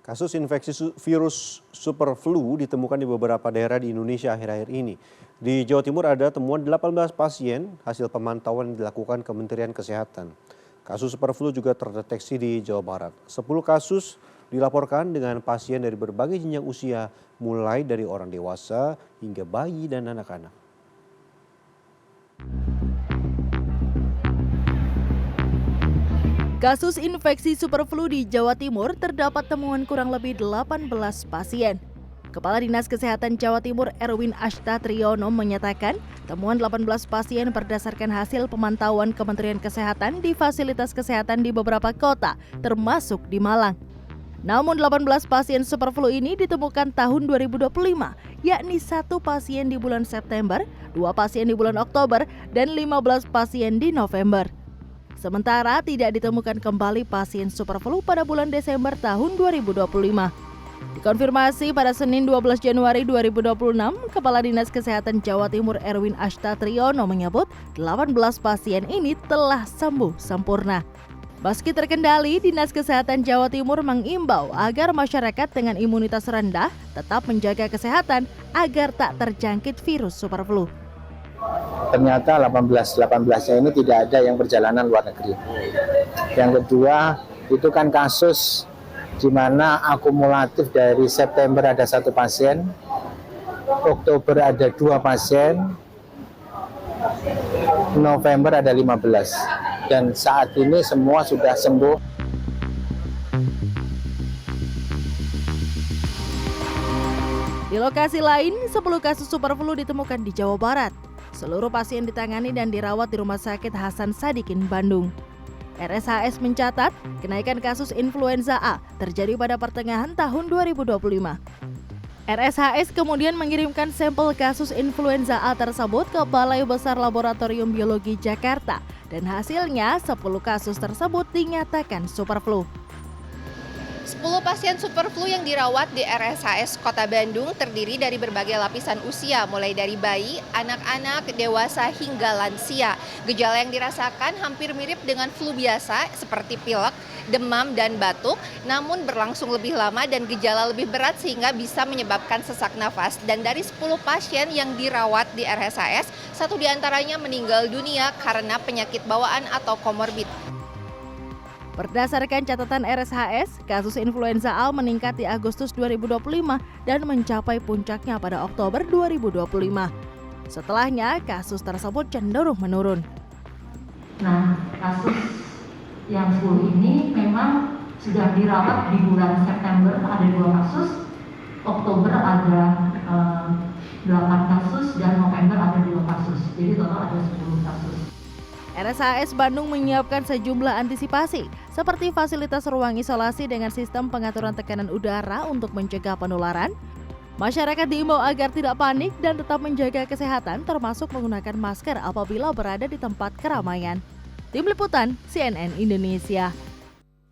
Kasus infeksi virus super flu ditemukan di beberapa daerah di Indonesia akhir-akhir ini. Di Jawa Timur ada temuan 18 pasien hasil pemantauan yang dilakukan Kementerian Kesehatan. Kasus super flu juga terdeteksi di Jawa Barat. 10 kasus dilaporkan dengan pasien dari berbagai jenjang usia, mulai dari orang dewasa hingga bayi dan anak-anak. Kasus infeksi superflu di Jawa Timur terdapat temuan kurang lebih 18 pasien. Kepala Dinas Kesehatan Jawa Timur Erwin Ashta Triyono menyatakan temuan 18 pasien berdasarkan hasil pemantauan Kementerian Kesehatan di fasilitas kesehatan di beberapa kota, termasuk di Malang. Namun 18 pasien superflu ini ditemukan tahun 2025, yakni 1 pasien di bulan September, 2 pasien di bulan Oktober, dan 15 pasien di November. Sementara tidak ditemukan kembali pasien superflu pada bulan Desember tahun 2025. Dikonfirmasi pada Senin 12 Januari 2026, Kepala Dinas Kesehatan Jawa Timur Erwin Ashta Triyono menyebut 18 pasien ini telah sembuh sempurna. Meski terkendali, Dinas Kesehatan Jawa Timur mengimbau agar masyarakat dengan imunitas rendah tetap menjaga kesehatan agar tak terjangkit virus superflu. Ternyata 18-nya ini tidak ada yang perjalanan luar negeri. Yang kedua, itu kan kasus di mana akumulatif dari September ada 1 pasien, Oktober ada 2 pasien, November ada 15. Dan saat ini semua sudah sembuh. Di lokasi lain, 10 kasus superflu ditemukan di Jawa Barat. Seluruh pasien ditangani dan dirawat di Rumah Sakit Hasan Sadikin, Bandung. RSHS mencatat kenaikan kasus influenza A terjadi pada pertengahan tahun 2025. RSHS kemudian mengirimkan sampel kasus influenza A tersebut ke Balai Besar Laboratorium Biologi Jakarta dan hasilnya 10 kasus tersebut dinyatakan superflu. 10 pasien superflu yang dirawat di RSHS Kota Bandung terdiri dari berbagai lapisan usia, mulai dari bayi, anak-anak, dewasa, hingga lansia. Gejala yang dirasakan hampir mirip dengan flu biasa seperti pilek, demam, dan batuk, namun berlangsung lebih lama dan gejala lebih berat sehingga bisa menyebabkan sesak nafas. Dan dari 10 pasien yang dirawat di RSHS, 1 diantaranya meninggal dunia karena penyakit bawaan atau komorbid. Berdasarkan catatan RSHS, kasus influenza A meningkat di Agustus 2025 dan mencapai puncaknya pada Oktober 2025. Setelahnya, kasus tersebut cenderung menurun. Nah, kasus yang 10 ini memang sudah dirawat di bulan September, ada 2 kasus, Oktober ada 8 kasus, dan November ada 2 kasus. Jadi total ada 10 kasus. RSHS Bandung menyiapkan sejumlah antisipasi, seperti fasilitas ruang isolasi dengan sistem pengaturan tekanan udara untuk mencegah penularan. Masyarakat diimbau agar tidak panik dan tetap menjaga kesehatan, termasuk menggunakan masker apabila berada di tempat keramaian. Tim Liputan CNN Indonesia.